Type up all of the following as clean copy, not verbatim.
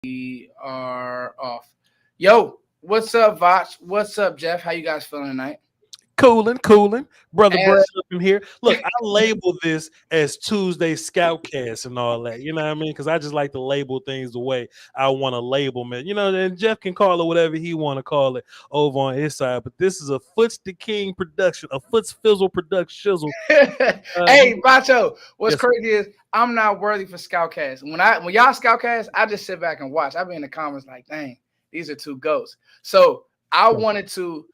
We are off. Yo, what's up, Voch? What's up, Jeff? How you guys feeling tonight? Cooling. Brother Brad As up in here. Look, I label this as Tuesday Scoutcast and all that. You know what I mean? Because I just like to label things the way I want to label them. You know, and Jeff can call it whatever he want to call it over on his side. But this is a Foots the King production, a Foots Fizzle production shizzle. hey, Bacho, what's Yes, crazy is I'm not worthy for Scoutcast. When y'all Scoutcast, I just sit back and watch. I be in the comments like, dang, these are two goats. So I wanted to.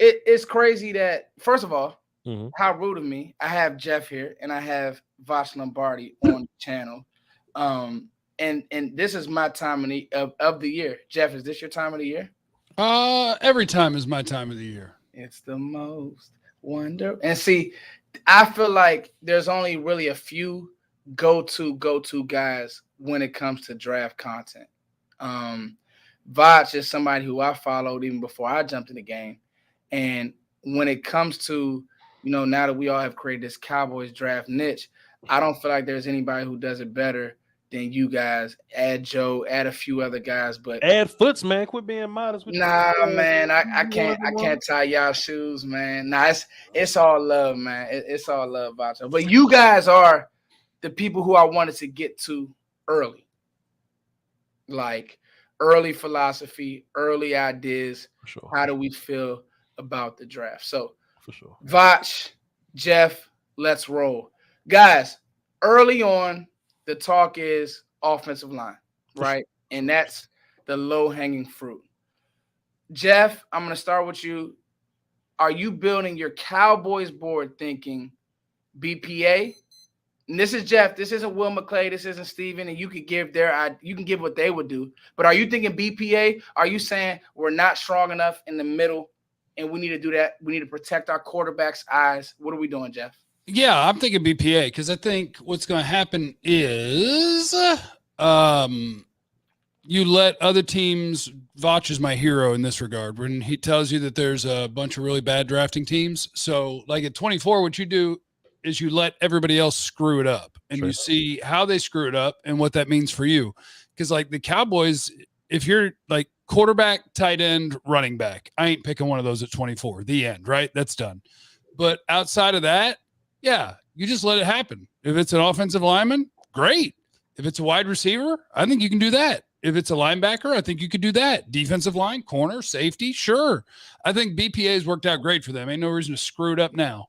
It's crazy that first of all, mm-hmm. how rude of me. I have Jeff here and I have Voch Lombardi on the channel. And this is my time of the year. Jeff, is this your time of the year? Every time is my time of the year. It's the most wonder. And see, I feel like there's only really a few go-to guys when it comes to draft content. Voch is somebody who I followed even before I jumped in the game. And when it comes to, now that we all have created this Cowboys draft niche, I don't feel like there's anybody who does it better than you guys. Add Joe, add a few other guys, but Add Foots, man. Quit being modest with man, I can't tie y'all shoes, man. Nah, it's all love, man. It's all love, Vacho. But you guys are the people who I wanted to get to early, like early philosophy, early ideas. For sure. How do we feel about the draft? So, For sure. Voch, Jeff, let's roll, guys. Early on, the talk is offensive line, right? And that's the low-hanging fruit. Jeff, I'm going to start with you. Are you building your Cowboys board thinking BPA? And this is Jeff. This isn't Will McClay. This isn't Steven. And you can give what they would do. But are you thinking BPA? Are you saying we're not strong enough in the middle and we need to do that? We need to protect our quarterback's eyes. What are we doing, Jeff? Yeah, I'm thinking BPA because I think what's going to happen is you let other teams. Voch is my hero in this regard when he tells you that there's a bunch of really bad drafting teams. So like at 24, what you do is you let everybody else screw it up and you see how they screw it up and what that means for you. Because like the Cowboys, if you're like quarterback, tight end, running back, I ain't picking one of those at 24. The end, right? That's done. But outside of that, yeah, you just let it happen. If it's an offensive lineman, great. If it's a wide receiver, I think you can do that. If it's a linebacker, I think you could do that. Defensive line, corner, safety, sure. I think BPA has worked out great for them. Ain't no reason to screw it up now.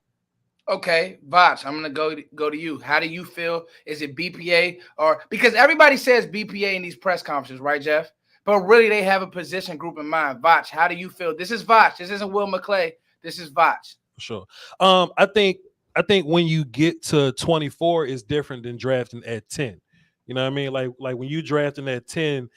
Okay, Voch, I'm gonna go to you. How do you feel? Is it BPA or because everybody says BPA in these press conferences, right, Jeff? But really, they have a position group in mind. Voch, how do you feel? This is Voch. This isn't Will McClay. This is Voch. For sure. I think when you get to 24, it's different than drafting at 10. You know what I mean? Like when you drafting at 10,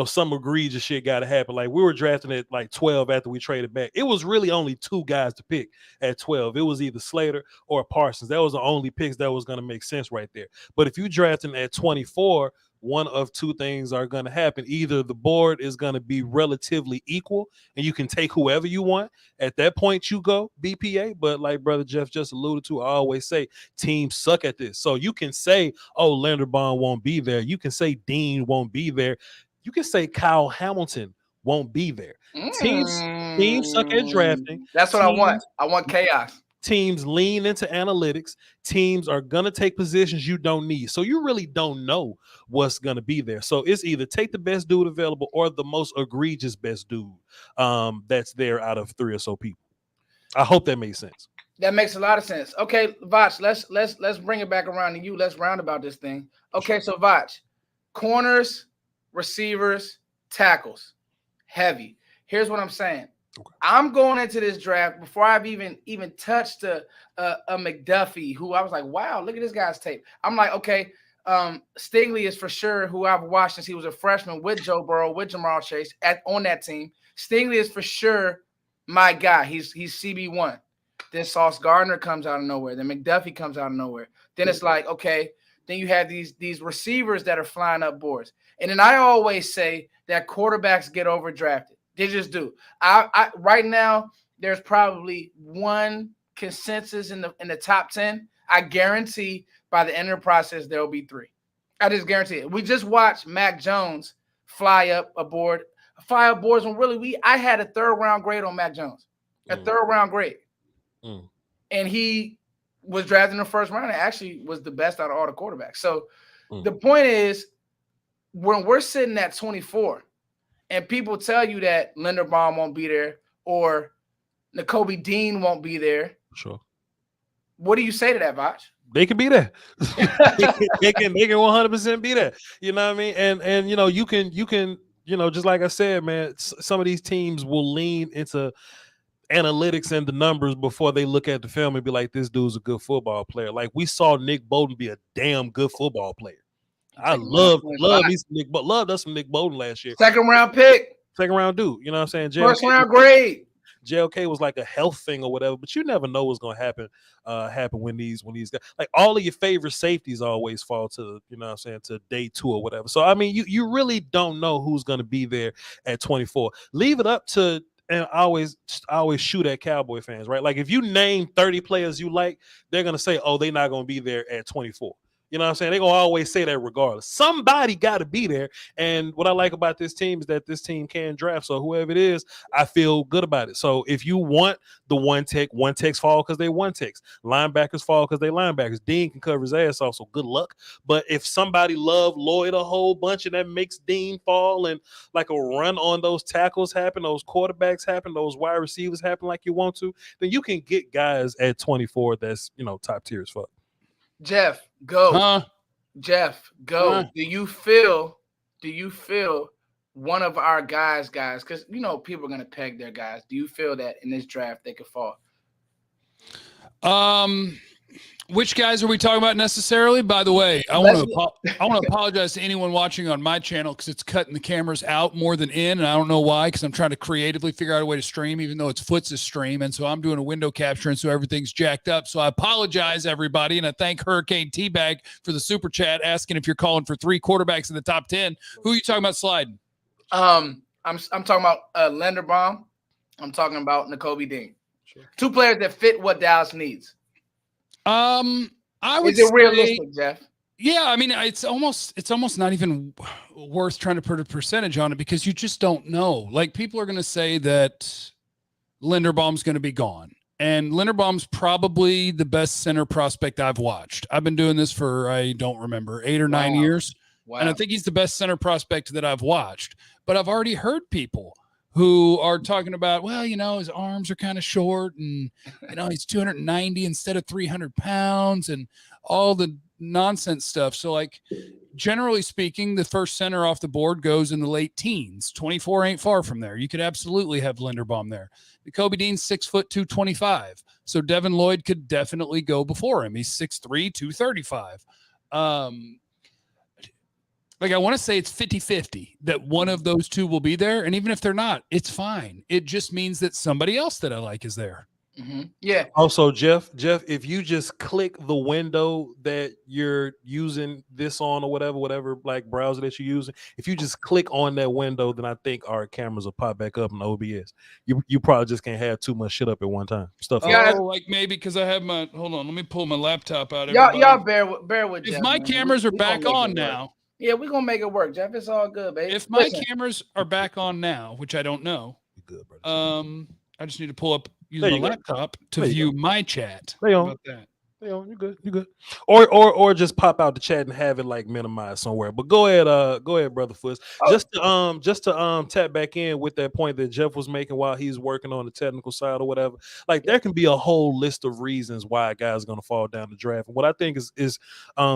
some egregious shit got to happen. Like we were drafting at like 12 after we traded back. It was really only two guys to pick at 12. It was either Slater or Parsons. That was the only picks that was going to make sense right there. But if you drafting at 24, one of two things are going to happen. Either the board is going to be relatively equal and you can take whoever you want. At that point, you go BPA. But like Brother Jeff just alluded to, I always say teams suck at this. So you can say, oh, Linderbaum won't be there. You can say Dean won't be there. You can say Kyle Hamilton won't be there. Teams suck at drafting. That's what I want. I want chaos. Teams lean into analytics. Teams are going to take positions you don't need. So you really don't know what's going to be there. So it's either take the best dude available or the most egregious best dude that's there out of three or so people. I hope that makes sense. That makes a lot of sense. Okay, Voch, let's bring it back around to you. Let's round about this thing. Okay, so Voch, corners, receivers, tackles, heavy. Here's what I'm saying. Okay. I'm going into this draft before I've even touched a McDuffie, who I was like, wow, look at this guy's tape. I'm like, okay, Stingley is for sure who I've watched since he was a freshman with Joe Burrow, with Jamar Chase on that team. Stingley is for sure my guy. He's CB1. Then Sauce Gardner comes out of nowhere. Then McDuffie comes out of nowhere. Then it's like, okay, then you have these receivers that are flying up boards. And then I always say that quarterbacks get overdrafted. They just do. I right now, there's probably one consensus in the top 10. I guarantee by the end of the process, there will be three. I just guarantee it. We just watched Mac Jones fly up aboard. Fly up boards when really I had a 3rd round grade on Mac Jones, a 3rd round grade, and he was drafted in the 1st round and actually was the best out of all the quarterbacks. So the point is, when we're sitting at 24 and people tell you that Linderbaum won't be there or Nakobe Dean won't be there, sure, what do you say to that, Voch? They can be there. they can 100% be there. You know what I mean? And you can just like I said, man, some of these teams will lean into analytics and the numbers before they look at the film and be like, this dude's a good football player. Like we saw Nick Bolton be a damn good football player. I love us some Nick Bolton last year. 2nd round pick. 2nd round dude. You know what I'm saying? 1st round grade. JLK was like a health thing or whatever, but you never know what's gonna happen when these guys, like all of your favorite safeties always fall to, you know what I'm saying, to day 2 or whatever. So I mean you really don't know who's gonna be there at 24. Leave it up to, and I always shoot at Cowboy fans, right? Like if you name 30 players you like, they're gonna say, oh, they're not gonna be there at 24. You know what I'm saying? They're going to always say that regardless. Somebody got to be there. And what I like about this team is that this team can draft. So whoever it is, I feel good about it. So if you want the one techs fall because they one techs. Linebackers fall because they linebackers. Dean can cover his ass off, so good luck. But if somebody love Lloyd a whole bunch and that makes Dean fall and like a run on those tackles happen, those quarterbacks happen, those wide receivers happen like you want to, then you can get guys at 24 that's, top tier as fuck. Jeff, go. Jeff, go. Do you feel one of our guys, because people are going to peg their guys. Do you feel that in this draft they could fall? Which guys are we talking about necessarily? By the way, I want to apologize to anyone watching on my channel because it's cutting the cameras out more than in, and I don't know why, because I'm trying to creatively figure out a way to stream, even though it's Foots' stream, and so I'm doing a window capture, and so everything's jacked up. So I apologize, everybody, and I thank Hurricane Teabag for the super chat asking if you're calling for 3 quarterbacks in the top 10. Who are you talking about sliding? I'm talking about Linderbaum. I'm talking about Nakobe Dean. Sure. 2 players that fit what Dallas needs. I would Is it realistic, Jeff? Yeah, I mean, it's almost not even worth trying to put a percentage on it because you just don't know. Like people are going to say that Linderbaum's going to be gone, and Linderbaum's probably the best center prospect I've watched. I've been doing this for, I don't remember, 8 or 9 years. Wow. And I think he's the best center prospect that I've watched, but I've already heard people who are talking about, well, his arms are kind of short and, he's 290 instead of 300 pounds and all the nonsense stuff. So like, generally speaking, the first center off the board goes in the late teens. 24 ain't far from there. You could absolutely have Linderbaum there. Nakobe Dean's 6'2", 225. So Devin Lloyd could definitely go before him. He's 6'3", 235. Like I want to say it's 50-50 that one of those 2 will be there. And even if they're not, it's fine. It just means that somebody else that I like is there. Mm-hmm. Yeah. Also, Jeff, if you just click the window that you're using this on or whatever like browser that you're using, if you just click on that window, then I think our cameras will pop back up in OBS. You probably just can't have too much shit up at one time. Stuff. Like maybe because I have my, hold on, let me pull my laptop out. Y'all bear with If Jeff, my cameras are back on now. Yeah, we're going to make it work, Jeff. It's all good, baby. If my cameras are back on now, which I don't know, good, brother. I just need to pull up my laptop to view my chat. How about that? You're good. Or just pop out the chat and have it like minimized somewhere. But go ahead, brother Foots. Oh. Just to tap back in with that point that Jeff was making while he's working on the technical side or whatever. Like there can be a whole list of reasons why a guy's gonna fall down the draft. And what I think is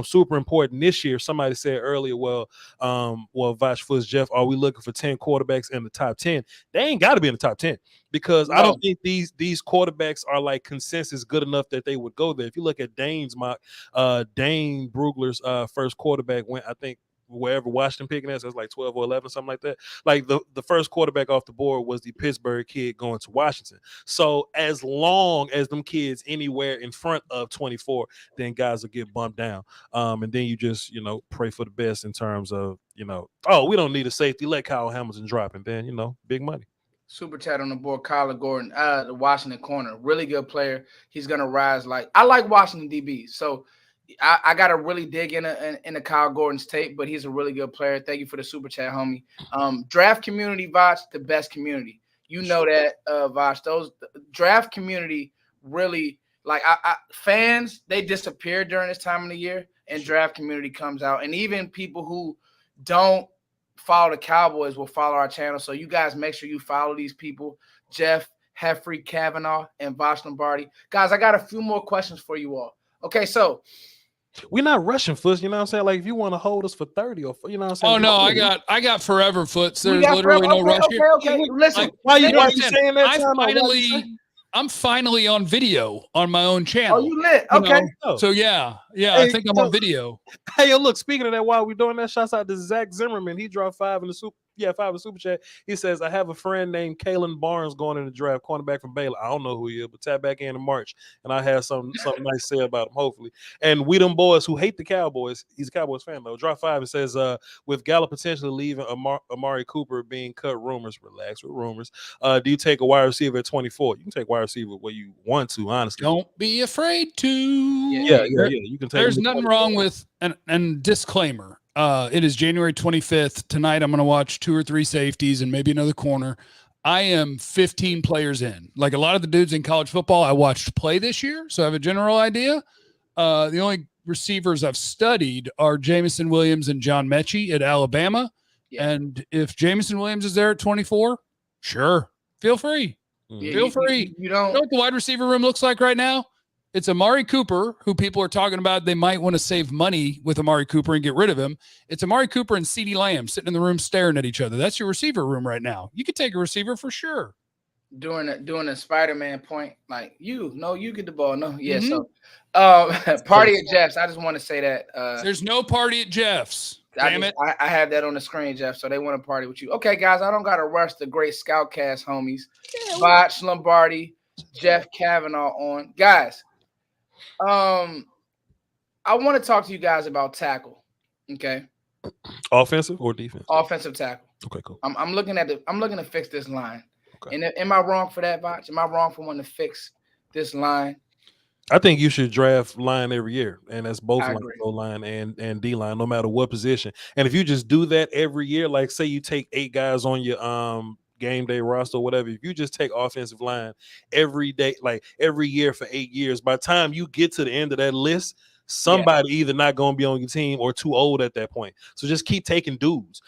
super important this year. Somebody said earlier, Voch Foots, Jeff, are we looking for 10 quarterbacks in the top 10? They ain't got to be in the top 10. Because I don't think these quarterbacks are like consensus good enough that they would go there. If you look at Dane's mock, Dane Brugler's first quarterback went, I think, wherever Washington picking us, it's like 12 or 11, something like that. Like the first quarterback off the board was the Pittsburgh kid going to Washington. So as long as them kids anywhere in front of 24, then guys will get bumped down. And then you just, pray for the best in terms of, we don't need a safety. Let Kyle Hamilton drop, and then, big money. Super chat on the board, Kyler Gordon, the Washington corner. Really good player. He's going to rise. I like Washington DBs. So I got to really dig in Kyle Gordon's tape, but he's a really good player. Thank you for the super chat, homie. Draft community, Voch, the best community. You know that, Voch. Those draft community really, like, fans, they disappear during this time of the year, and draft community comes out. And even people who don't follow the Cowboys will follow our channel. So you guys make sure you follow these people, Jeff, Heffrey, Kavanaugh, and Voch Lombardi. Guys, I got a few more questions for you all. Okay, so we're not rushing foots, you know what I'm saying? Like if you want to hold us for 30 or you know what I'm saying? Oh no, I got forever foots. There's literally no rush here. Okay. Listen, why you saying that? I'm finally on video on my own channel. Oh, you lit. Okay. So yeah, I think I'm on video. Hey, yo, look, speaking of that, while we're doing that, shouts out to Zach Zimmerman. He dropped 5 in the super chat. He says, I have a friend named Kalen Barnes going in the draft, cornerback from Baylor. I don't know who he is, but tap back in March, and I have something nice to say about him, hopefully. And we them boys who hate the Cowboys, he's a Cowboys fan, though, drop 5 and says, with Gallup potentially leaving, Amari Cooper being cut, relax with rumors, do you take a wide receiver at 24? You can take wide receiver where you want to, honestly. Don't be afraid to. Yeah. You can take. There's nothing wrong with, and disclaimer, it is January 25th. Tonight I'm going to watch 2 or 3 safeties and maybe another corner. I am 15 players in. Like a lot of the dudes in college football I watched play this year, so I have a general idea. The only receivers I've studied are Jamison Williams and John Mechie at Alabama. Yeah. And if Jamison Williams is there at 24, sure, feel free. Feel free. You know what the wide receiver room looks like right now? It's Amari Cooper, who people are talking about. They might want to save money with Amari Cooper and get rid of him. It's Amari Cooper and CeeDee Lamb sitting in the room staring at each other. That's your receiver room right now. You could take a receiver for sure. Doing a Spider-Man point, like you get the ball. No, yeah. Mm-hmm. So, party at Jeff's. I just want to say that there's no party at Jeff's. Damn it. I have that on the screen, Jeff, so they want to party with you. Okay, guys, I don't got to rush the great Scoutcast homies. Voch Lombardi, Jeff Kavanaugh on. Guys, I want to talk to you guys about tackle, okay? Offensive or defense? Offensive tackle. Okay, cool. I'm looking to fix this line. Okay. And am I wrong for that, Voch? Am I wrong for wanting to fix this line? I think you should draft line every year, and that's both line and D line, no matter what position. And if you just do that every year, like say you take 8 guys on your game day roster or whatever, if you just take offensive line every day, like every year for 8 years, by the time you get to the end of that list, somebody either not going to be on your team or too old at that point. So just keep taking dudes.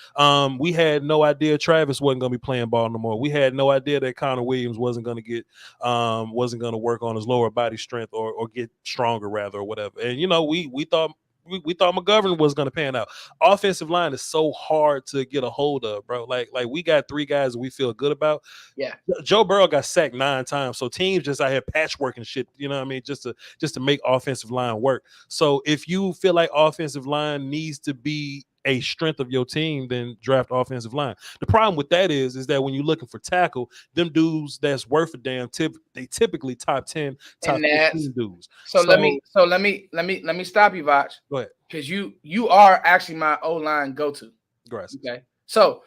We had no idea Travis wasn't going to be playing ball no more. We had no idea that Connor Williams wasn't going to work on his lower body strength or get stronger rather or whatever. And we thought McGovern was going to pan out. Offensive line is so hard to get a hold of, bro. Like we got 3 guys that we feel good about. Yeah. Joe Burrow got sacked 9 times. So teams just out here patchworking shit, you know what I mean? Just to make offensive line work. So if you feel like offensive line needs to be a strength of your team, then draft offensive line. The problem with that is that when you're looking for tackle, them dudes that's worth a damn they typically top 10, top 15 dudes. So let me stop you, Voch. Go ahead. Because you are actually my O-line go-to. Gracias. Okay. So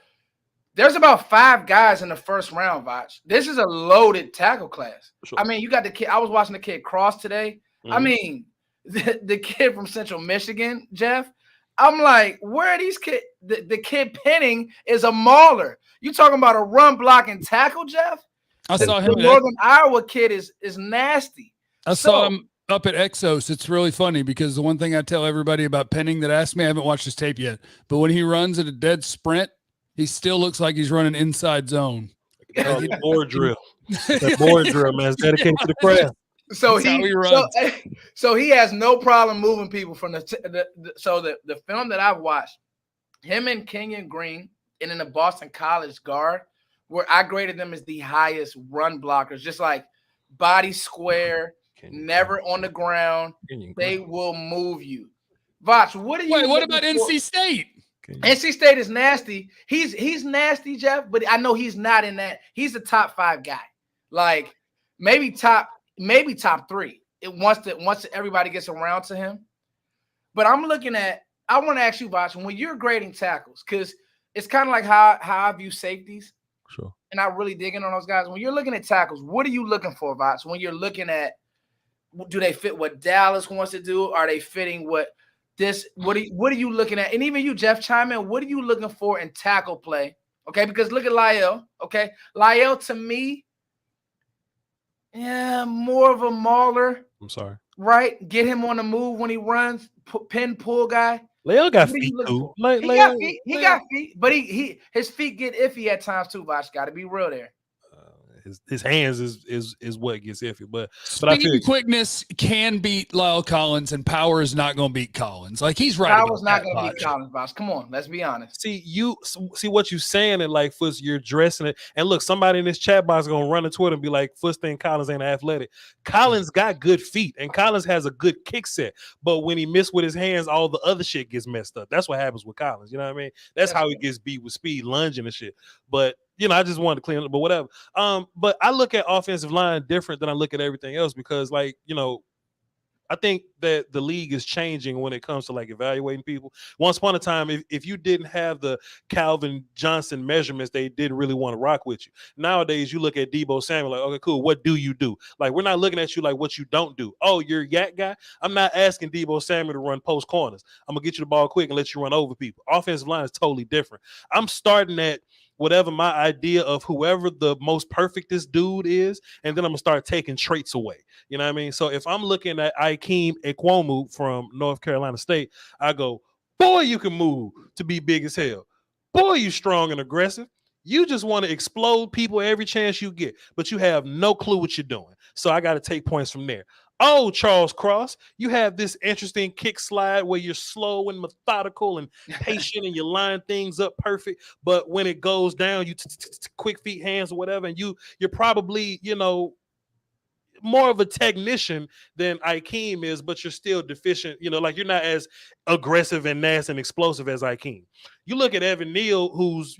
there's about 5 guys in the first round, Voch. This is a loaded tackle class. Sure. I mean, you got the kid. I was watching the kid Cross today. Mm-hmm. I mean, the kid from Central Michigan, Jeff. I'm like, where are these kids? The kid Penning is a mauler. You talking about a run block and tackle, Jeff? I saw him. The Northern Iowa kid is nasty. I saw him up at Exos. It's really funny because the one thing I tell everybody about Penning that asked me, I haven't watched his tape yet, but when he runs at a dead sprint, he still looks like he's running inside zone. Board drill. That board drill, man. It's dedicated to the craft. So he has no problem moving people from the film that I've watched, him and Kenyon Green and in the Boston College guard, where I graded them as the highest run blockers, just like body square, never on the ground. They will move you. Voch, what about NC State? NC State is nasty. He's nasty, Jeff, but I know he's not in that. He's a top 5 guy. Like maybe top 3. Once everybody gets around to him. But I want to ask you, Voch, when you're grading tackles, because it's kind of like how I view safeties. Sure. And I really dig in on those guys. When you're looking at tackles, what are you looking for, Voch? When you're looking at Do they fit what Dallas wants to do? Are they fitting what this? What are you looking at? And even you, Jeff, chime in. What are you looking for in tackle play? Okay, because look at Lyle. Okay, Lyle to me, more of a mauler. I'm sorry. Right, get him on the move when he runs. Pin pull guy. Leo got feet too. He got feet. He got feet, but his feet get iffy at times too. Voch, got to be real there. His hands is what gets iffy, but speed and quickness can beat Lyle Collins, and power is not going to beat Collins. Like he's right. Power's not going to beat Collins, boss. Come on, let's be honest. See what you saying, and like Foots, you're dressing it. And look, somebody in this chat box is gonna run to Twitter and be like, Foots think Collins ain't athletic. Collins got good feet, and Collins has a good kick set. But when he missed with his hands, all the other shit gets messed up. That's what happens with Collins. You know what I mean? That's how he gets beat with speed, lunging and shit. But I just wanted to clean up, but whatever. But I look at offensive line different than I look at everything else because, like, I think that the league is changing when it comes to like evaluating people. Once upon a time, if you didn't have the Calvin Johnson measurements, they didn't really want to rock with you. Nowadays, you look at Deebo Samuel like, okay, cool. What do you do? Like, we're not looking at you like what you don't do. Oh, you're a yak guy. I'm not asking Deebo Samuel to run post corners. I'm gonna get you the ball quick and let you run over people. Offensive line is totally different. I'm starting at whatever my idea of whoever the most perfectest dude is, and then I'm gonna start taking traits away. You know what I mean? So if I'm looking at Ikeem Ekwomu from North Carolina State, I go, boy, you can move to be big as hell. Boy, you strong and aggressive. You just want to explode people every chance you get, but you have no clue what you're doing. So I got to take points from there. Oh, Charles Cross, you have this interesting kick slide where you're slow and methodical and patient and you line things up perfect. But when it goes down, you quick feet, hands, or whatever, and you're probably, more of a technician than Ikeem is, but you're still deficient. Like you're not as aggressive and nasty and explosive as Ikeem. You look at Evan Neal, who's,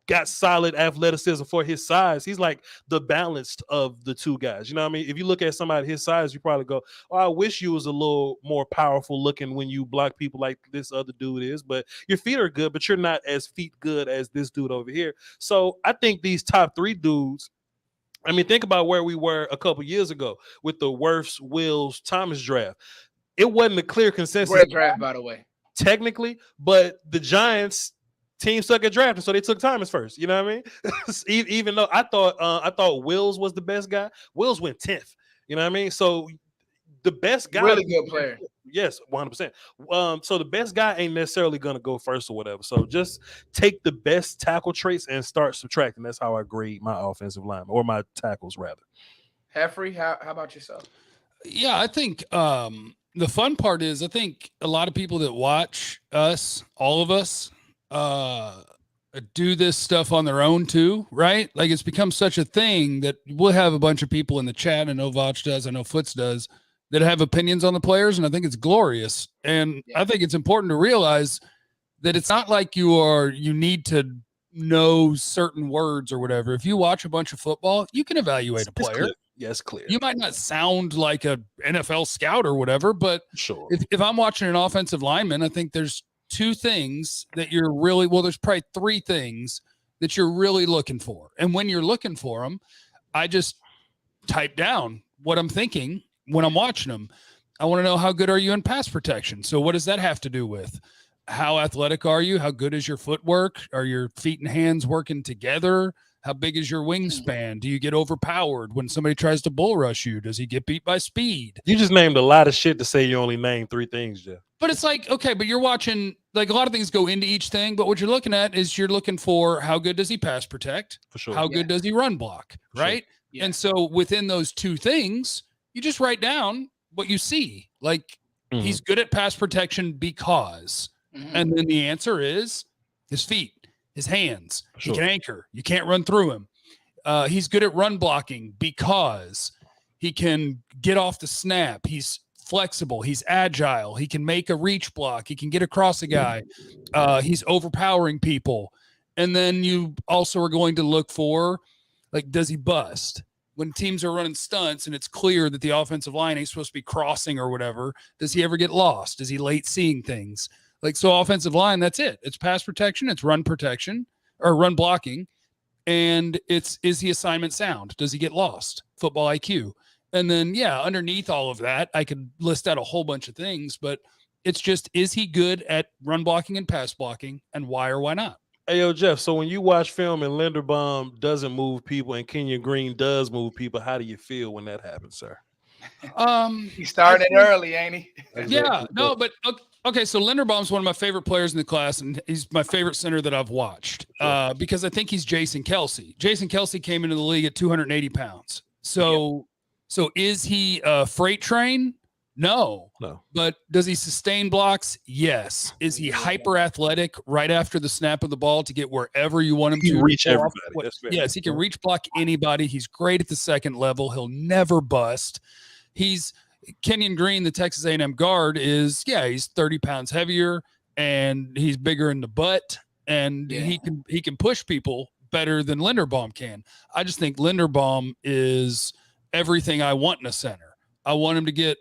got solid athleticism for his size. He's like the balanced of the two guys. You know what I mean? If you look at somebody his size, you probably go, oh, I wish you was a little more powerful looking when you block people like this other dude is, but your feet are good, but you're not as feet good as this dude over here. So I think these top three dudes, I mean, think about where we were a couple years ago with the Wirfs, Wills, Thomas draft. It wasn't a clear consensus. Great draft, by the way. Technically, but the Giants team suck at drafting, so they took Thomas first. You know what I mean? Even though I thought Wills was the best guy, Wills went 10th. You know what I mean? So the best guy, really good player. Yes, 100%. So the best guy ain't necessarily gonna go first or whatever. So just take the best tackle traits and start subtracting. That's how I grade my offensive line or my tackles rather. Heffrey, how about yourself? Yeah, I think the fun part is I think a lot of people that watch us, all of us, do this stuff on their own too, right? Like it's become such a thing that we'll have a bunch of people in the chat. I know Voch does, I know Foots does, that have opinions on the players, and I think it's glorious. And I think it's important to realize that it's not like you need to know certain words or whatever. If you watch a bunch of football, you can evaluate a player. Yes, clear. You might not sound like a NFL scout or whatever, but sure. If I'm watching an offensive lineman, I think there's two things that you're really, there's probably three things that you're really looking for. And when you're looking for them, I just type down what I'm thinking when I'm watching them. I want to know, how good are you in pass protection? So what does that have to do with? How athletic are you? How good is your footwork? Are your feet and hands working together? How big is your wingspan? Do you get overpowered when somebody tries to bull rush you? Does he get beat by speed? You just named a lot of shit to say you only named three things, Jeff. But it's like, okay, but you're watching, like a lot of things go into each thing, but what you're looking at is you're looking for how good does he pass protect? For sure. How good does he run block? Right? Sure. Yeah. And so within those two things, you just write down what you see. Like he's good at pass protection because, and then the answer is his feet. His hands, He can anchor. You can't run through him. He's good at run blocking because he can get off the snap. He's flexible. He's agile. He can make a reach block. He can get across a guy. He's overpowering people. And then you also are going to look for, like, does he bust? When teams are running stunts and it's clear that the offensive line ain't supposed to be crossing or whatever, does he ever get lost? Is he late seeing things? Like, so offensive line, that's it. It's pass protection, it's run protection or run blocking. And is the assignment sound? Does he get lost? Football IQ. And then, yeah, underneath all of that, I could list out a whole bunch of things, but it's just, is he good at run blocking and pass blocking, and why or why not? Hey, yo, Jeff, so when you watch film and Linderbaum doesn't move people and Kenyon Green does move people, how do you feel when that happens, sir? He started early, ain't he? Yeah, no, but okay. So Linderbaum's one of my favorite players in the class, and he's my favorite center that I've watched because I think he's Jason Kelsey. Jason Kelsey came into the league at 280 pounds. So is he a freight train? No. But does he sustain blocks? Yes. Is he hyper athletic right after the snap of the ball to get wherever you want him to reach everybody? Yes, he can reach block anybody. He's great at the second level. He'll never bust. He's Kenyon Green, the Texas A&M guard, he's 30 pounds heavier and he's bigger in the butt, and he can push people better than Linderbaum can. I just think Linderbaum is everything I want in a center. I want him to get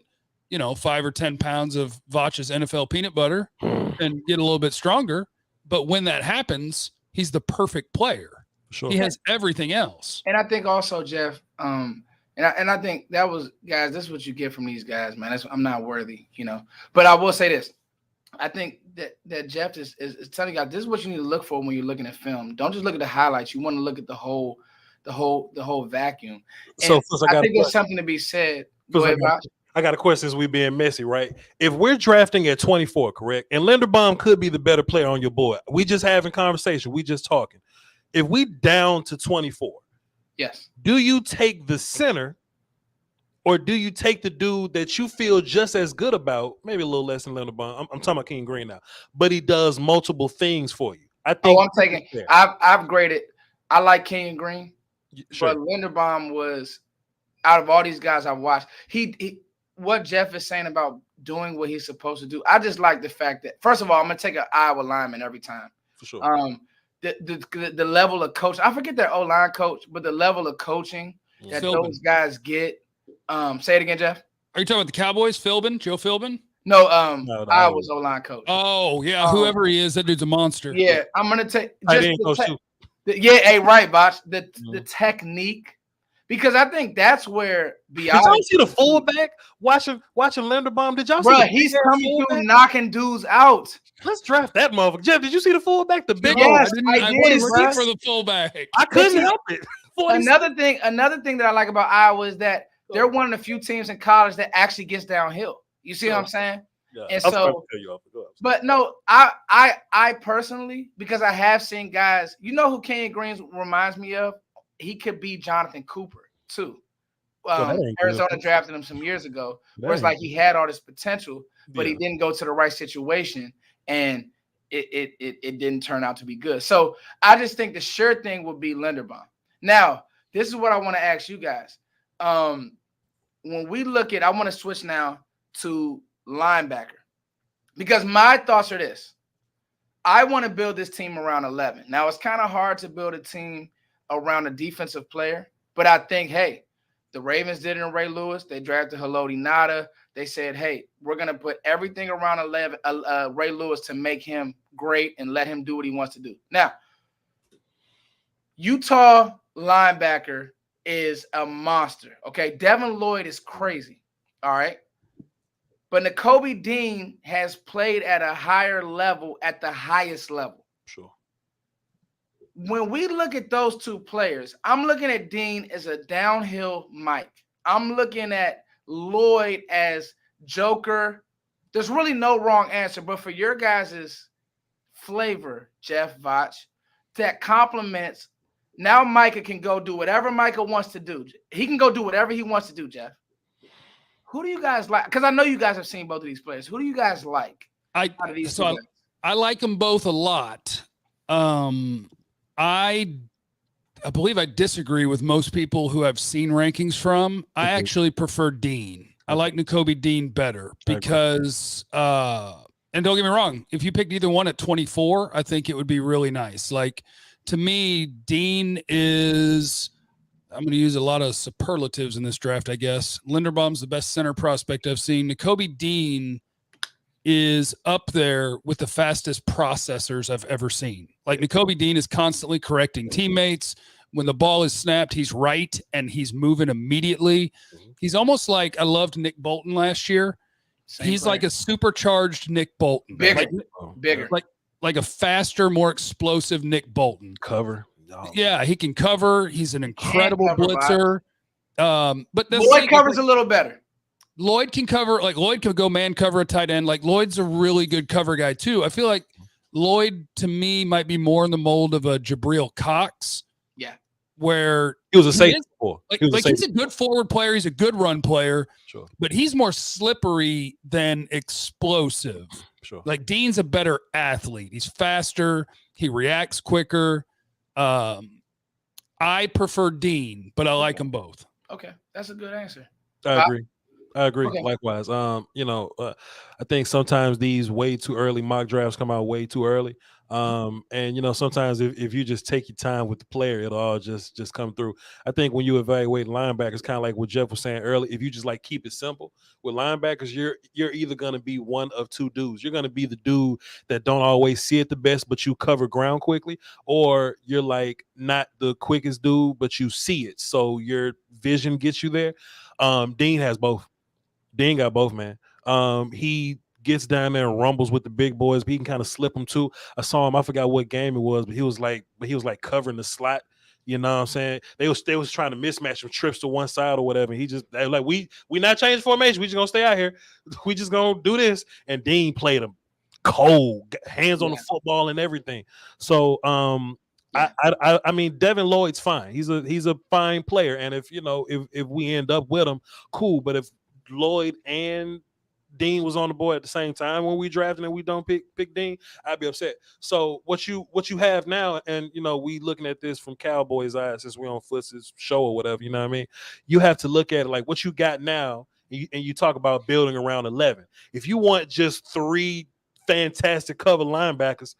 5 or 10 pounds of Voch's NFL peanut butter and get a little bit stronger. But when that happens, he's the perfect player. Sure. He has everything else. And I think also, Jeff, and I think that was, guys, this is what you get from these guys, man. I'm not worthy, But I will say this. I think that Jeff is telling you guys, this is what you need to look for when you're looking at film. Don't just look at the highlights. You want to look at the whole vacuum. And so I think there's something to be said. Go ahead, Bob. I got a question as we being messy, right? If we're drafting at 24, correct, and Linderbaum could be the better player on your board, we just having conversation, we just talking. If we down to 24, yes, do you take the center or do you take the dude that you feel just as good about, maybe a little less than Linderbaum? I'm talking about Kenyon Green now, but he does multiple things for you. I think. I'm taking. I've graded. I like Kenyon Green, sure. But Linderbaum was, out of all these guys I've watched, he what Jeff is saying about doing what he's supposed to do. I just like the fact that, first of all, I'm gonna take an Iowa lineman every time. For sure. The level of coach, I forget their O-line coach, but the level of coaching that those guys get. Say it again, Jeff. Are you talking about the Cowboys? Philbin? Joe Philbin? No, Iowa's O-line coach. Oh, yeah, whoever he is, that dude's a monster. Yeah, I'm gonna take hey, right, Bosh. The technique. Because I think that's where did y'all see the fullback watching Linderbaum? Did y'all see? Bro, he's coming through knocking dudes out. Let's draft that motherfucker. Jeff, did you see the fullback? The big one. Yes, I did for the fullback. I couldn't help it. Another thing that I like about Iowa is that they're one of the few teams in college that actually gets downhill. You see what I'm saying? Yeah. And so, but no, I personally, because I have seen guys, who Kenyon Green reminds me of? He could be Jonathan Cooper too. Arizona drafted him some years ago, where it's like he had all this potential, but he didn't go to the right situation, and it didn't turn out to be good. So I just think the sure thing would be Linderbaum. Now, this is what I want to ask you guys. When we look at, I want to switch now to linebacker, because my thoughts are this. I want to build this team around 11. Now, it's kind of hard to build a team around a defensive player, but I think, hey, the Ravens did it in Ray Lewis. They drafted Haloti Ngata. They said, hey, we're going to put everything around Ray Lewis to make him great and let him do what he wants to do. Now, Utah linebacker is a monster, okay? Devin Lloyd is crazy, all right? But Nakobe Dean has played at a higher level, at the highest level. Sure. When we look at those two players, I'm looking at Dean as a downhill Mike. I'm looking at Lloyd as Joker. There's really no wrong answer, but for your guys' flavor, Jeff Voch, that complements, now Micah can go do whatever Micah wants to do. He can go do whatever he wants to do, Jeff. Who do you guys like? Because I know you guys have seen both of these players. Who do you guys like? I like them both a lot. I believe I disagree with most people who have seen rankings from. I actually prefer Dean. I like Nakobe Dean better because, and don't get me wrong, if you picked either one at 24, I think it would be really nice. Like, to me, Dean is, I'm going to use a lot of superlatives in this draft, I guess. Linderbaum's the best center prospect I've seen. Nakobe Dean is up there with the fastest processors I've ever seen. Like, Nakobe Dean is constantly correcting teammates, when the ball is snapped, he's right and he's moving immediately. He's almost like I loved Nick Bolton last year. He's like a supercharged Nick Bolton. Bigger. Like a faster, more explosive Nick Bolton. Cover. Oh. Yeah, he can cover. He's an incredible blitzer. But Lloyd covers a little better. Lloyd can cover, like Lloyd can go man cover a tight end. Like Lloyd's a really good cover guy too. I feel like Lloyd to me might be more in the mold of a Jabril Cox. Yeah. Where he was a safety before. He's a good forward player. He's a good run player. Sure. But he's more slippery than explosive. Sure. Like Dean's a better athlete. He's faster. He reacts quicker. I prefer Dean, but I like them both. Okay. That's a good answer. I agree. Okay. Likewise. I think sometimes these way too early mock drafts come out way too early. And sometimes if you just take your time with the player, it'll all just come through. I think when you evaluate linebackers, kind of like what Jeff was saying earlier, if you just like keep it simple with linebackers, you're either going to be one of two dudes. You're going to be the dude that don't always see it the best, but you cover ground quickly, or you're like not the quickest dude, but you see it, so your vision gets you there. Dean has both. Dean got both, man. He gets down there and rumbles with the big boys, but he can kind of slip them too. I saw him, I forgot what game it was, but he was like covering the slot. You know what I'm saying? They was trying to mismatch some trips to one side or whatever. He just like, we not changing formation. We just gonna stay out here. We just gonna do this. And Dean played him cold, hands on the football and everything. So I mean, Devin Lloyd's fine. He's a fine player. And if we end up with him, cool. But if Lloyd and Dean was on the board at the same time when we drafted and we don't pick Dean, I'd be upset. So what you have now, and we looking at this from Cowboys' eyes since we're on Foots' show or whatever, you know what I mean? You have to look at it like what you got now, and you talk about building around 11. If you want just 3 fantastic cover linebackers,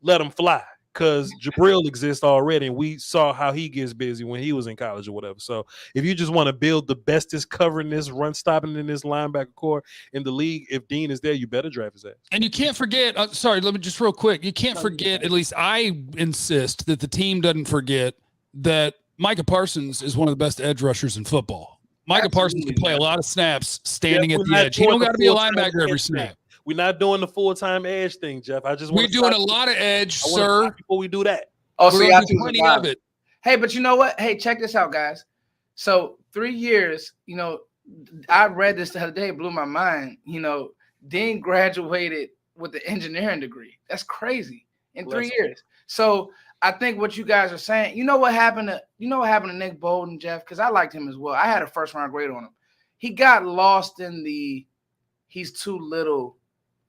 let them fly. Because Jabril exists already, and we saw how he gets busy when he was in college or whatever. So if you just want to build the bestest covering this, run stopping in this linebacker core in the league, if Dean is there, you better draft his ass. And you can't forget, sorry, let me just real quick. You can't forget, at least I insist that the team doesn't forget that Micah Parsons is one of the best edge rushers in football. Micah Parsons can play a lot of snaps standing at the edge. He don't got to be a linebacker every snap. We're not doing the full-time edge thing, Jeff. We're doing a lot of edge, sir. Before we do that. Oh, so we're do plenty of it. Hey, but you know what? Hey, check this out, guys. So 3 years, I read this the other day, it blew my mind. Dean graduated with an engineering degree. That's crazy in 3 years. So I think what you guys are saying, you know what happened to Nick Bolton, Jeff? Because I liked him as well. I had a first-round grade on him. He got lost in the he's too little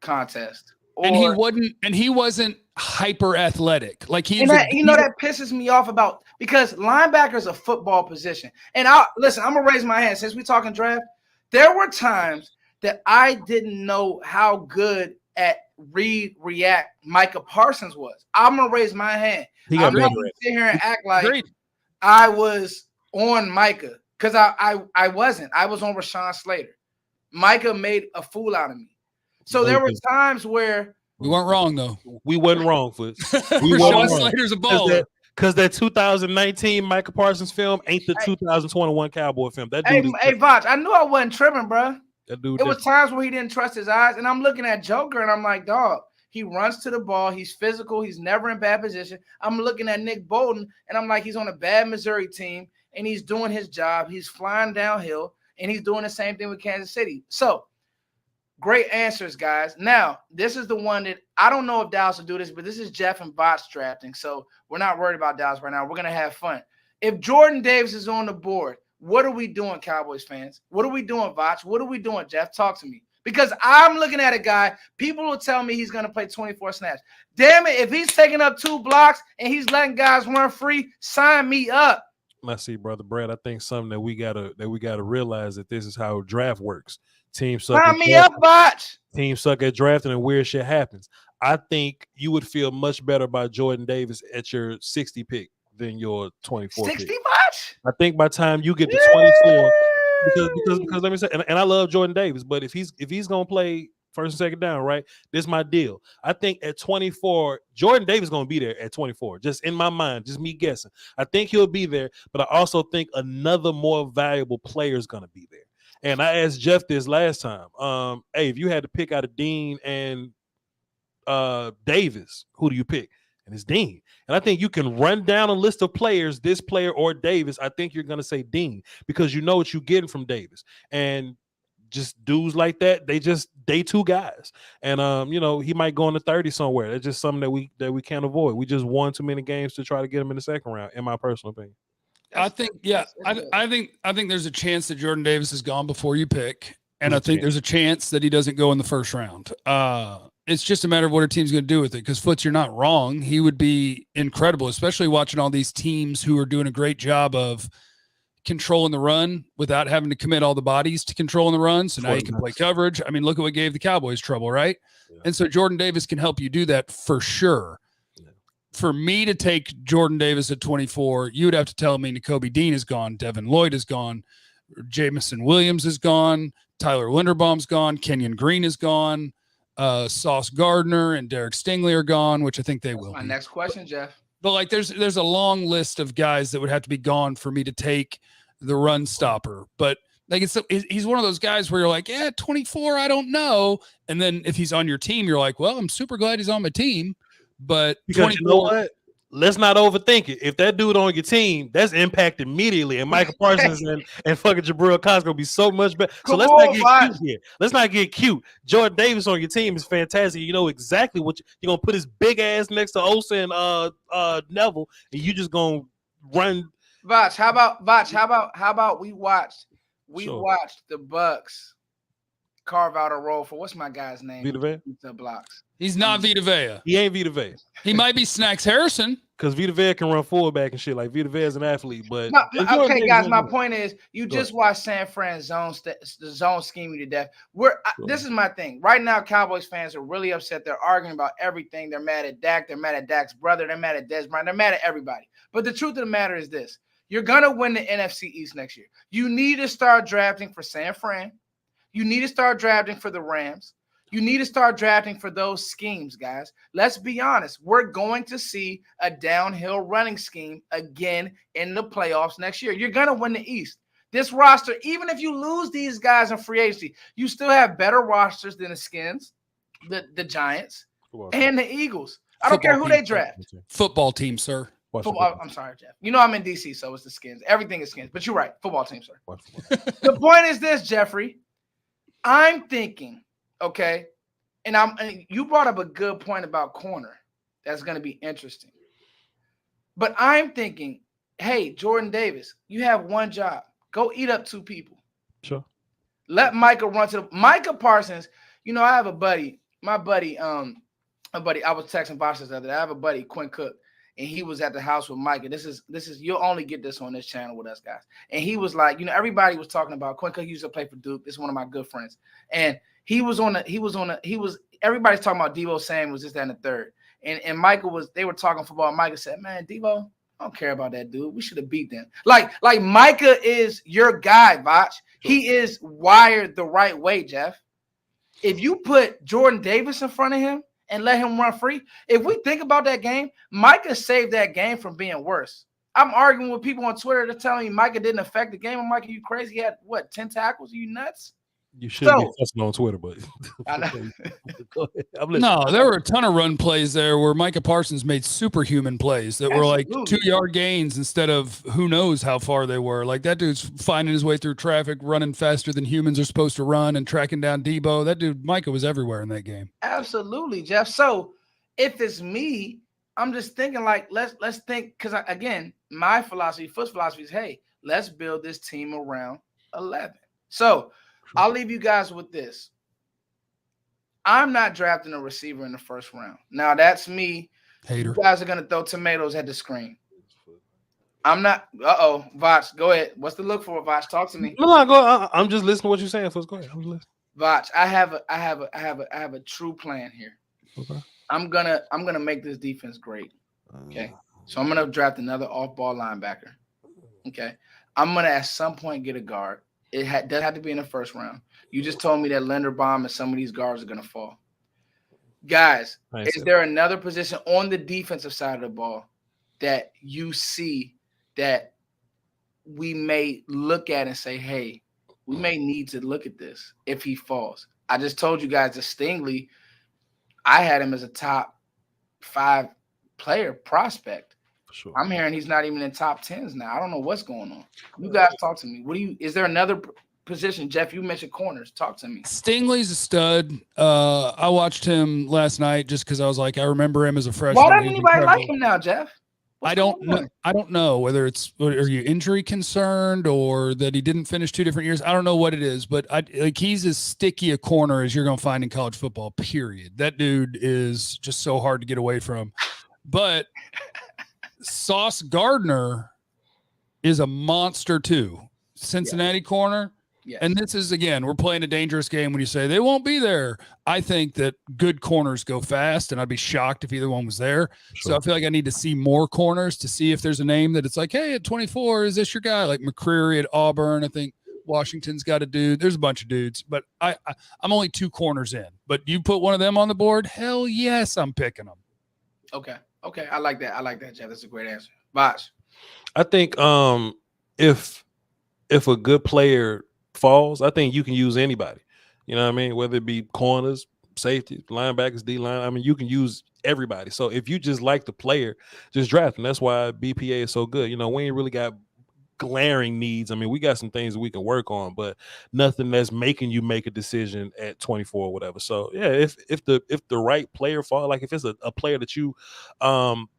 contest, and he wasn't hyper athletic. Like that pisses me off about, because linebacker is a football position. And I'm gonna raise my hand since we're talking draft. There were times that I didn't know how good at react Micah Parsons was. I'm gonna raise my hand. I'm not gonna sit here and act like I was on Micah, because I wasn't. I was on Rashawn Slater. Micah made a fool out of me. So there were times where we weren't wrong, though. We wasn't wrong, Foots. Rashawn Slater's a baller. Because that 2019 Micah Parsons film ain't the 2021 Cowboy film. That dude hey, Voch, I knew I wasn't tripping, bro. That dude. It was times where he didn't trust his eyes, and I'm looking at Joker, and I'm like, dog, he runs to the ball. He's physical. He's never in bad position. I'm looking at Nick Bolton, and I'm like, he's on a bad Missouri team, and he's doing his job. He's flying downhill, and he's doing the same thing with Kansas City. So, great answers, guys. Now, this is the one that I don't know if Dallas will do this, but this is Jeff and Bots drafting. So we're not worried about Dallas right now. We're going to have fun. If Jordan Davis is on the board, what are we doing, Cowboys fans? What are we doing, Bots? What are we doing, Jeff? Talk to me. Because I'm looking at a guy, people will tell me he's going to play 24 snaps. Damn it, if he's taking up 2 blocks and he's letting guys run free, sign me up. Let's see, brother Brad. I think something that we gotta realize that this is how draft works. Teams suck. Sign me up, Botch. Teams suck at drafting, and weird shit happens. I think you would feel much better by Jordan Davis at your 60 pick than your 24 60 pick. Botch? I think by the time you get to 24, because let me say, and I love Jordan Davis, but if he's gonna play first and second down, right? This is my deal. I think at 24, Jordan Davis is going to be there at 24. Just in my mind, just me guessing. I think he'll be there, but I also think another more valuable player is going to be there. And I asked Jeff this last time. Hey, if you had to pick out of Dean and Davis, who do you pick? And it's Dean. And I think you can run down a list of players, this player or Davis. I think you're going to say Dean because you know what you're getting from Davis. And just dudes like that, they two guys. And he might go in the 30 somewhere. That's just something that we can't avoid. We just won too many games to try to get him in the second round, in my personal opinion. I think there's a chance that Jordan Davis is gone before you pick. And I think there's a chance that he doesn't go in the first round. It's just a matter of what a team's going to do with it. Because Foots, you're not wrong. He would be incredible, especially watching all these teams who are doing a great job of controlling the run without having to commit all the bodies to controlling the run. So now you can play coverage. I mean, look at what gave the Cowboys trouble, right? Yeah. And so Jordan Davis can help you do that for sure. Yeah. For me to take Jordan Davis at 24, you would have to tell me Nakobe Dean is gone, Devin Lloyd is gone, Jamison Williams is gone, Tyler Linderbaum's gone, Kenyon Green is gone, Sauce Gardner and Derek Stingley are gone, which I think they will. My next question, Jeff. But like, there's a long list of guys that would have to be gone for me to take the run stopper. But like, he's one of those guys where you're like, yeah, 24, I don't know. And then if he's on your team, you're like, well, I'm super glad he's on my team. But because 24, you know what? Let's not overthink it. If that dude on your team, that's impact immediately. And Michael Parsons and fucking Jabril Cox gonna be so much better. So let's not get cute here. Let's not get cute. Jordan Davis on your team is fantastic. You know exactly what you're gonna put his big ass next to Osa and Neville, and you just gonna run. Voch, how about we watched the Bucks carve out a role for what's my guy's name? Vita Vea? The blocks. He's not Vita Vea. He ain't Vita Vea. He might be Snacks Harrison. Because Vita Vea can run fullback and shit. Like Vita Vea is an athlete, but okay, guys. My point is, you just watched San Fran zone scheme you to death. This is my thing. Right now, Cowboys fans are really upset. They're arguing about everything. They're mad at Dak. They're mad at Dak's brother. They're mad at Dez Bryant. They're mad at everybody. But the truth of the matter is this: you're gonna win the NFC East next year. You need to start drafting for San Fran. You need to start drafting for the Rams. You need to start drafting for those schemes, guys. Let's be honest. We're going to see a downhill running scheme again in the playoffs next year. You're going to win the East. This roster, even if you lose these guys in free agency, you still have better rosters than the Skins, the Giants, and the Eagles. I don't care who they draft. Football team, sir. Football, I'm sorry, Jeff. You know I'm in DC, so it's the Skins. Everything is Skins. But you're right. Football team, sir. The point is this, Jeffrey. I'm thinking, okay, and you brought up a good point about corner. That's going to be interesting. But I'm thinking, hey, Jordan Davis, you have one job. Go eat up two people. Sure. Let Micah run to Micah Parsons. You know, I have a buddy. I was texting Boston the other day. I have a buddy, Quinn Cook. And he was at the house with Micah. This is you'll only get this on this channel with us guys. And he was like, everybody was talking about Quinn Cook used to play for Duke. This is one of my good friends. And everybody's talking about Deebo Samuel was just that in the third. And Micah they were talking football. And Micah said, man, Deebo, I don't care about that dude. We should have beat them. Like Micah is your guy, Voch. He is wired the right way, Jeff. If you put Jordan Davis in front of him and let him run free. If we think about that game, Micah saved that game from being worse. I'm arguing with people on Twitter that telling me Micah didn't affect the game. I'm like, are you crazy? He had, 10 tackles? Are you nuts? You shouldn't be fussing on Twitter, but I know. No, there were a ton of run plays there where Micah Parsons made superhuman plays that were like 2-yard gains instead of who knows how far they were. Like that dude's finding his way through traffic, running faster than humans are supposed to run, and tracking down Deebo. That dude, Micah, was everywhere in that game. Absolutely, Jeff. So if it's me, I'm just thinking like let's think, because again, my philosophy, Foot's philosophy is, hey, let's build this team around 11. So I'll leave you guys with this. I'm not drafting a receiver in the first round. Now, that's me. Hater. You guys are going to throw tomatoes at the screen. I'm not. Voch, go ahead. What's the look for, Voch? Talk to me. No, go. I'm just listening to what you're saying. So go ahead. I'm listening. Voch, I have a true plan here. Okay. I'm gonna make this defense great. Okay. So I'm gonna draft another off-ball linebacker. Okay. I'm gonna at some point get a guard. does have to be in the first round. You just told me that Linderbaum and some of these guards are going to fall. Guys, is there another position on the defensive side of the ball that you see that we may look at and say, hey, we may need to look at this if he falls? I just told you guys that Stingley, I had him as a top 5 player prospect. Sure. I'm hearing he's not even in top 10s now. I don't know what's going on. You guys talk to me. Is there another position? Jeff, you mentioned corners. Talk to me. Stingley's a stud. I watched him last night just because I was like, I remember him as a freshman. Why doesn't anybody like him now, Jeff? I don't know. I don't know whether are you injury concerned or that he didn't finish 2 different years. I don't know what it is, but he's as sticky a corner as you're going to find in college football, period. That dude is just so hard to get away from. But Sauce Gardner is a monster too. Cincinnati corner. Yes. And this is, again, we're playing a dangerous game when you say they won't be there. I think that good corners go fast, and I'd be shocked if either one was there. Sure. So I feel like I need to see more corners to see if there's a name that it's like, hey, at 24, is this your guy? Like McCreary at Auburn. I think Washington's got a dude. There's a bunch of dudes, but I'm only 2 corners in. But you put one of them on the board, hell yes, I'm picking them. Okay. I like that, Jeff. That's a great answer. Voch. I think if a good player falls, I think you can use anybody. You know what I mean? Whether it be corners, safety, linebackers, D-line. I mean, you can use everybody. So if you just like the player, just draft him. That's why BPA is so good. You know, we ain't really got glaring needs. I mean, we got some things that we can work on, but nothing that's making you make a decision at 24 or whatever. So yeah, if the right player fall, like if it's a player that you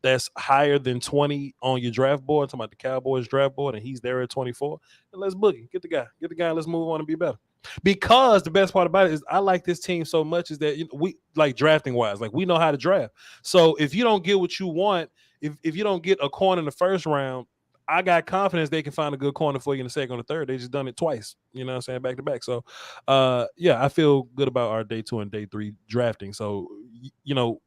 that's higher than 20 on your draft board, I'm talking about the Cowboys draft board, and he's there at 24, then let's boogie. Get the guy, let's move on and be better. Because the best part about it is I like this team so much is that, you know, we like drafting wise, like we know how to draft. So if you don't get what you want, if you don't get a corner in the first round, I got confidence they can find a good corner for you in the second or the third. They just done it twice, you know what I'm saying, back to back. So, yeah, I feel good about our day 2 and day 3 drafting. So, you know,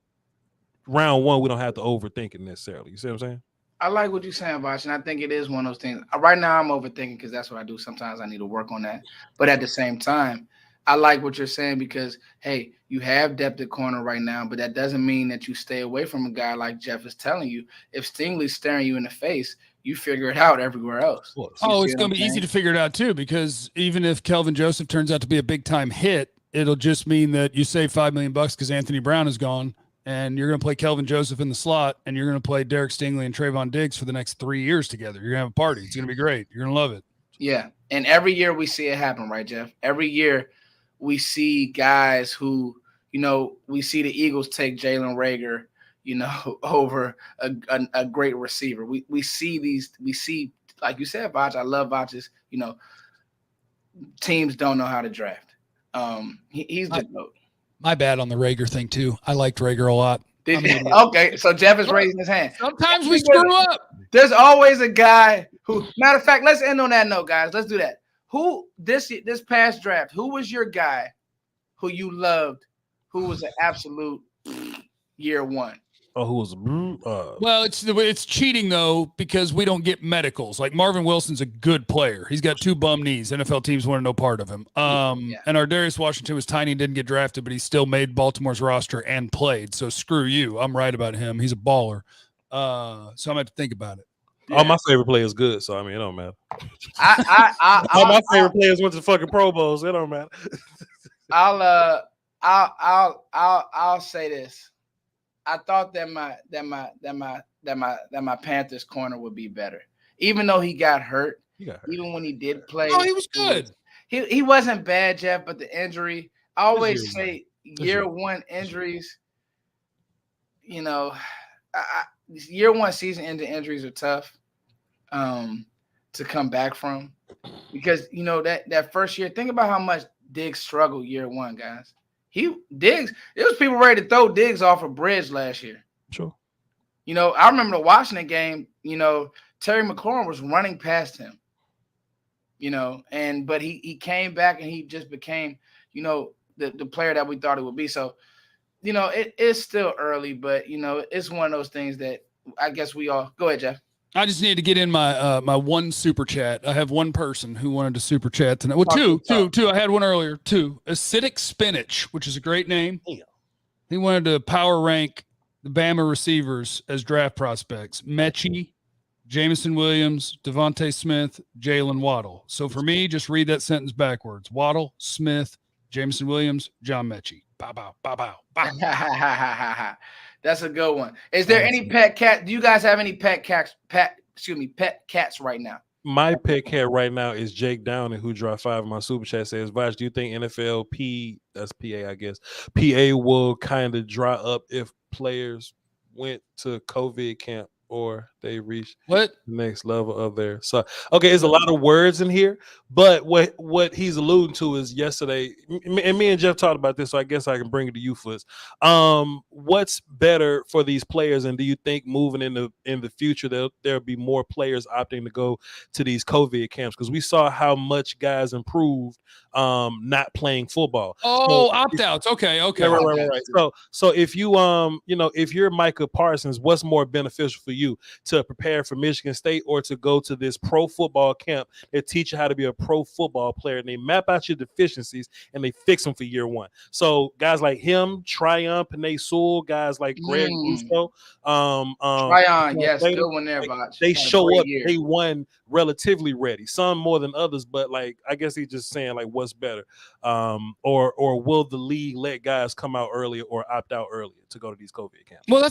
round 1, we don't have to overthink it necessarily. You see what I'm saying? I like what you're saying, Voch, and I think it is one of those things. Right now, I'm overthinking because that's what I do. Sometimes I need to work on that. But at the same time, I like what you're saying because, hey, you have depth at corner right now, but that doesn't mean that you stay away from a guy like Jeff is telling you. If Stingley's staring you in the face, you figure it out everywhere else. Oh, it's going to be easy to figure it out too, because even if Kelvin Joseph turns out to be a big-time hit, it'll just mean that you save $5 million because Anthony Brown is gone, and you're going to play Kelvin Joseph in the slot, and you're going to play Derek Stingley and Trayvon Diggs for the next 3 years together. You're going to have a party. It's going to be great. You're going to love it. Yeah, and every year we see it happen, right, Jeff? Every year we see guys who, you know, we see the Eagles take Jalen Reagor, you know, over a great receiver. We see, like you said, Voch, I love Voch's, you know, teams don't know how to draft. He's the GOAT. My bad on the Reagor thing, too. I liked Reagor a lot. Okay, so Jeff is raising his hand. Sometimes we screw up. There's always a guy who, matter of fact, let's end on that note, guys. Let's do that. Who, this past draft, who was your guy who you loved, who was an absolute year 1? Oh, who was well, it's cheating though, because we don't get medicals. Like Marvin Wilson's a good player. He's got 2 bum knees. NFL teams want to know part of him. And our Darius Washington was tiny and didn't get drafted, but he still made Baltimore's roster and played. So screw you. I'm right about him. He's a baller. So I'm gonna have to think about it. Yeah. All my favorite players good, so I mean it don't matter. All my favorite players went to the fucking Pro Bowls. It don't matter. I'll say this. I thought that my Panthers corner would be better, even though he got hurt. Even when he did play, no, he was good. He wasn't bad, Jeff, but the injury. I always say year 1 injuries. You know, year 1 season-ending injuries are tough to come back from, because you know that first year. Think about how much Diggs struggled year 1, guys. Diggs, it was people ready to throw Diggs off a bridge last year. Sure. You know, I remember the Washington game, you know, Terry McLaurin was running past him, you know, but he came back and he just became, you know, the player that we thought he would be. So, you know, it's still early, but, you know, it's one of those things that I guess we all – go ahead, Jeff. I just need to get in my my one super chat. I have one person who wanted to super chat tonight. Well, two. I had one earlier. Two. Acidic Spinach, which is a great name. Yeah. He wanted to power rank the Bama receivers as draft prospects: Mechie, Jameson Williams, Devontae Smith, Jalen Waddle. So for me, just read that sentence backwards: Waddle, Smith, Jameson Williams, John Mechie. Bow, bow, bow, bow, bow. That's a good one. Is there any pet cat? Do you guys have any pet cats? Pet cats right now? My pet cat right now is Jake Downing, who dropped 5 in my super chat. Says, Voch, do you think that's PA, I guess, PA will kind of dry up if players went to COVID camp or they reached What? the next level of their? So, okay, there's a lot of words in here, but what he's alluding to is yesterday, and me and Jeff talked about this, so I guess I can bring it to you, Foots. What's better for these players, and do you think moving in the future there'll be more players opting to go to these COVID camps? Because we saw how much guys improved not playing football. Oh, opt-outs. Okay. Right. So if you if you're Micah Parsons, what's more beneficial for you, to prepare for Michigan State or to go to this pro football camp that teach you how to be a pro football player, and they map out your deficiencies and they fix them for year one? So guys like him, Tryon, Panay Sewell, guys like Greg Russo, Tryon, yes, good one there, Voch. They show up day one relatively ready, some more than others, but like I guess he's just saying like what's better, or will the league let guys come out earlier or opt out earlier to go to these COVID camps? Well,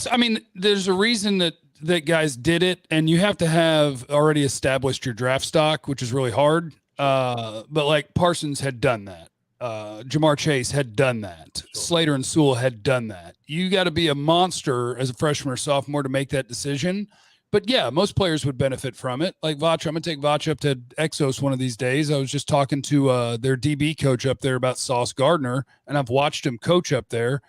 there's a reason that guys did it, and you have to have already established your draft stock, which is really hard. But like Parsons had done that. Jamar Chase had done that. Sure. Slater and Sewell had done that. You got to be a monster as a freshman or sophomore to make that decision. But yeah, most players would benefit from it. Like Voch, I'm going to take Voch up to Exos one of these days. I was just talking to their DB coach up there about Sauce Gardner, and I've watched him coach up there.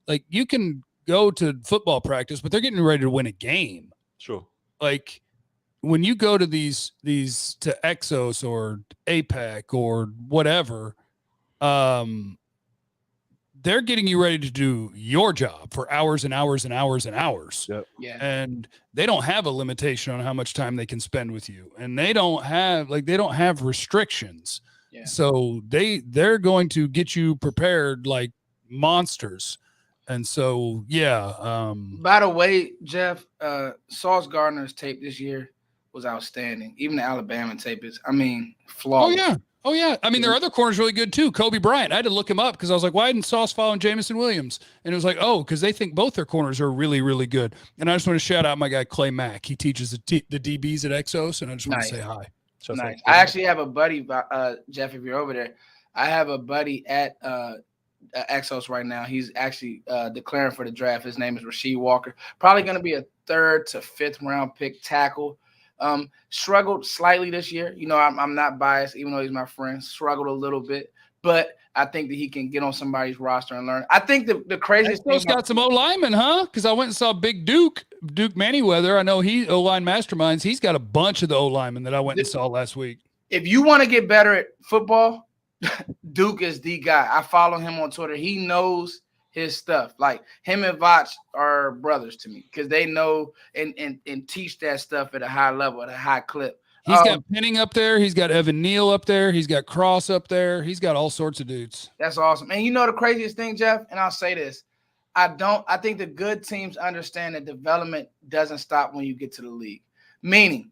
Like, you can go to football practice, but they're getting ready to win a game. Sure. Like, when you go to these to Exos or APAC or whatever, they're getting you ready to do your job for hours and hours and hours and hours. Yep. Yeah. And they don't have a limitation on how much time they can spend with you. And they don't have restrictions. Yeah. So they're going to get you prepared like monsters. And so, yeah. By the way, Jeff, Sauce Gardner's tape this year was outstanding. Even the Alabama tape is, flawless. Oh, yeah. Their other corner's really good, too. Kobe Bryant. I had to look him up because I was like, why didn't Sauce follow Jameson Williams? And it was like, because they think both their corners are really, really good. And I just want to shout out my guy, Clay Mack. He teaches the DBs at Exos, and I just want to say hi. Nice. I actually have a buddy, Jeff, if you're over there. I have a buddy at Exos right now. He's actually declaring for the draft. His name is Rasheed Walker. Probably going to be a 3rd to 5th round pick tackle. Struggled slightly this year. I'm not biased, even though he's my friend. Struggled a little bit, but I think that he can get on somebody's roster and learn. I think the craziest thing got some O-linemen, huh? Because I went and saw Big Duke Manyweather. I know he O-line masterminds. He's got a bunch of the O-linemen that I went and saw last week. If you want to get better at football, Duke is the guy. I follow him on Twitter. He knows his stuff. Like, him and Voch are brothers to me because they know and teach that stuff at a high level, at a high clip. He's got Penning up there. He's got Evan Neal up there. He's got Cross up there. He's got all sorts of dudes. That's awesome. And the craziest thing, Jeff, and I'll say this, I think the good teams understand that development doesn't stop when you get to the league. Meaning,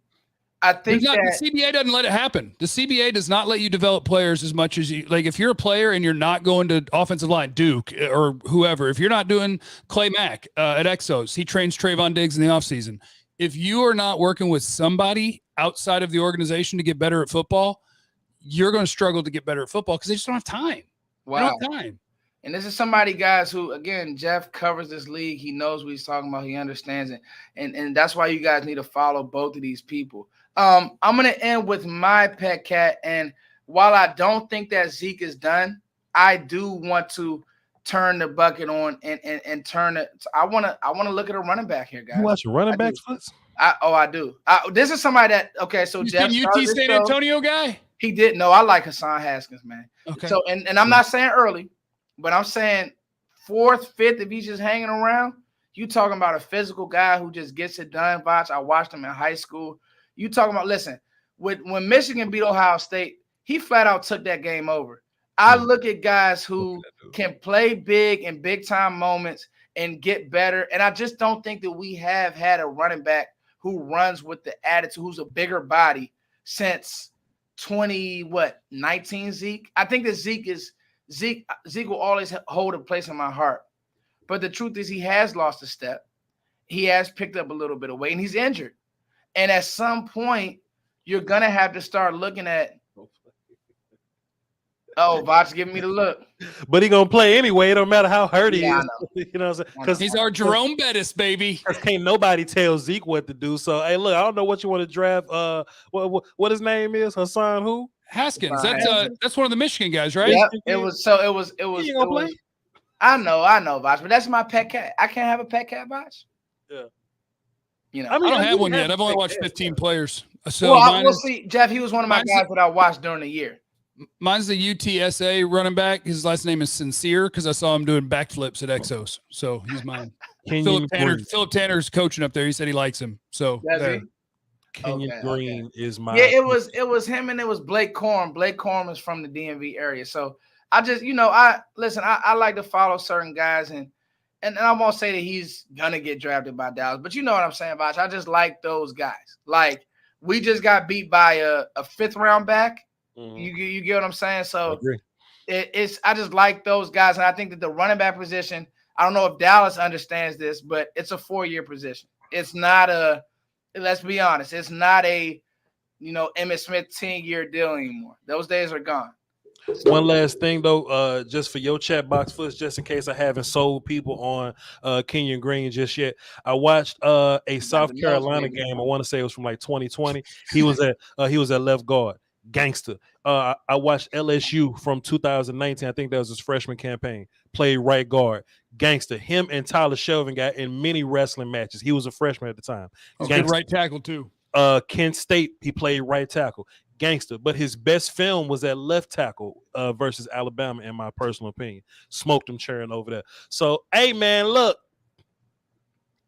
I think the CBA doesn't let it happen. The CBA does not let you develop players as much as you like. If you're a player and you're not going to offensive line, Duke or whoever, if you're not doing Clay Mack at Exos, he trains Trayvon Diggs in the offseason. If you are not working with somebody outside of the organization to get better at football, you're going to struggle to get better at football because they just don't have time. Wow. They don't have time. And this is somebody, guys, who, again, Jeff covers this league. He knows what he's talking about. He understands it. And that's why you guys need to follow both of these people. I'm going to end with my pet cat. And while I don't think that Zeke is done, I do want to turn the bucket on and turn it. I want to look at a running back here, guys. You watch running backs? I do. This is somebody that, okay, so Jeff. UT San Antonio guy? He did. No, I like Hassan Haskins, man. Okay. So, and I'm not saying early, but I'm saying 4th, 5th, if he's just hanging around, You talking about a physical guy who just gets it done, Voch. I watched him in high school. You talking about, listen, when Michigan beat Ohio State, he flat out took that game over. I look at guys who can play big in big time moments and get better. And I just don't think that we have had a running back who runs with the attitude, who's a bigger body since 19 Zeke. I think that Zeke will always hold a place in my heart. But the truth is he has lost a step. He has picked up a little bit of weight and he's injured. And at some point, you're going to have to start looking at, oh, Voch giving me the look. But he gonna play anyway. It don't matter how hurt he is. I know. You know what I'm saying? Because he's our Jerome Bettis, baby. Can't nobody tell Zeke what to do. So hey, look, I don't know what you want to draft. What his name is? Hassan who? Haskins. That's one of the Michigan guys, right? Yep. It was. I know, Voch, but that's my pet cat. I can't have a pet cat, Voch. Yeah. You know, I don't have one yet. I've only watched 15 players. So we'll see. Jeff, he was one of my guys that I watched during the year. Mine's the UTSA running back. His last name is Sincere because I saw him doing backflips at Exos. So he's mine. Philip Tanner's coaching up there. He said he likes him. So Kenyon Green is my. Yeah, it was him and it was Blake Corum. Blake Corum is from the DMV area. So I just, I like to follow certain guys and I won't say that he's gonna get drafted by Dallas, but you know what I'm saying, Voch. I just like those guys. Like we just got beat by a 5th round back. Mm-hmm. You get what I'm saying? So I just like those guys, and I think that the running back position, I don't know if Dallas understands this, but it's a 4-year position. It's not let's be honest, it's not a Emmitt Smith 10-year deal anymore. Those days are gone. One last thing though, just for your chat box foots, just in case I haven't sold people on Kenyon Green just yet. I watched a South Carolina game. I want to say it was from like 2020. He was at left guard. Gangster. I watched LSU from 2019. I think that was his freshman campaign. Played right guard. Gangster. Him and Tyler Shelvin got in many wrestling matches. He was a freshman at the time. Good right tackle too. Kent State, he played right tackle. Gangster. But his best film was at left tackle versus Alabama, in my personal opinion. Smoked him cheering over there. So, hey man, look,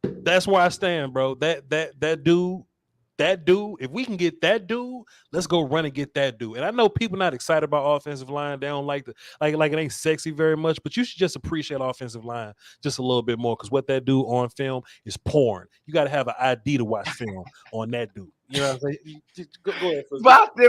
that's where I stand, bro. That dude, if we can get that dude, let's go run and get that dude. And I know people not excited about offensive line. They don't like it ain't sexy very much, but you should just appreciate offensive line just a little bit more, because what that dude on film is porn. You got to have an ID to watch film on that dude. You know what I'm saying? Go ahead.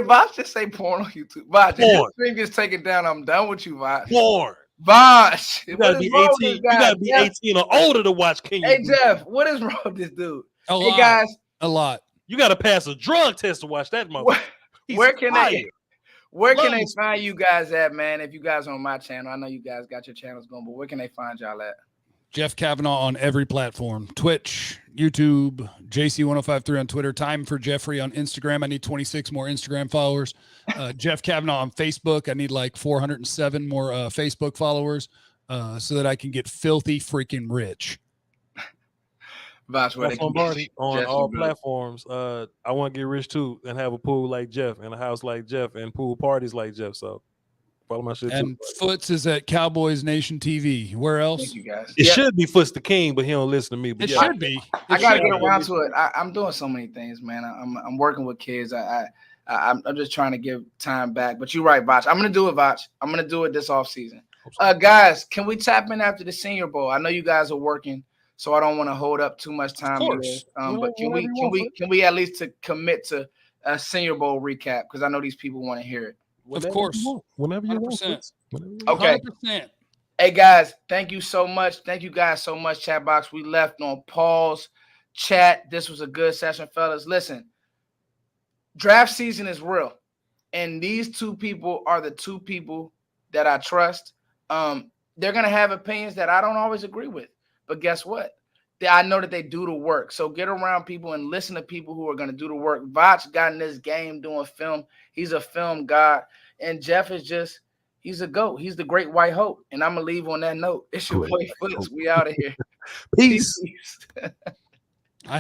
Voch just say porn on YouTube. Voch, if your screen gets taken down, I'm done with you, Voch. Porn. Voch. You gotta be 18. You gotta be 18 or older to watch Kenyon. Hey Jeff, what is wrong with this dude? A lot. You got to pass a drug test to watch that motherfucker. Where can they find you guys at, man? If you guys are on my channel, I know you guys got your channels going, but where can they find y'all at? Jeff Kavanaugh on every platform: Twitch, YouTube, JC1053 on Twitter, Time for Jeffrey on Instagram. I need 26 more Instagram followers. Jeff Kavanaugh on Facebook. I need like 407 more Facebook followers so that I can get filthy freaking rich. On all platforms. I want to get rich too and have a pool like Jeff and a house like Jeff and pool parties like Jeff. So follow my shit and too. Foots is at Cowboys Nation TV. Where else? Thank you guys. It should be Foots the King, but he don't listen to me. But it should be. I gotta get around to it. I'm doing so many things, man. I'm working with kids. I'm just trying to give time back. But you're right, Voch. I'm gonna do it, Voch. I'm gonna do it this offseason. Guys, can we tap in after the Senior Bowl? I know you guys are working, so I don't want to hold up too much time. But can we at least commit to a Senior Bowl recap? Because I know these people want to hear it. Of course. Whenever you want. Okay. 100%. Hey guys, thank you so much. Thank you guys so much, chat box. We left on pause. Chat. This was a good session, fellas. Listen, draft season is real. And these two people are the two people that I trust. They're gonna have opinions that I don't always agree with. But guess what? I know that they do the work. So get around people and listen to people who are going to do the work. Voch got in this game doing film. He's a film god. And Jeff is he's a GOAT. He's the great white hope. And I'm going to leave on that note. It's your boy Foots. We out of here. Peace. Peace.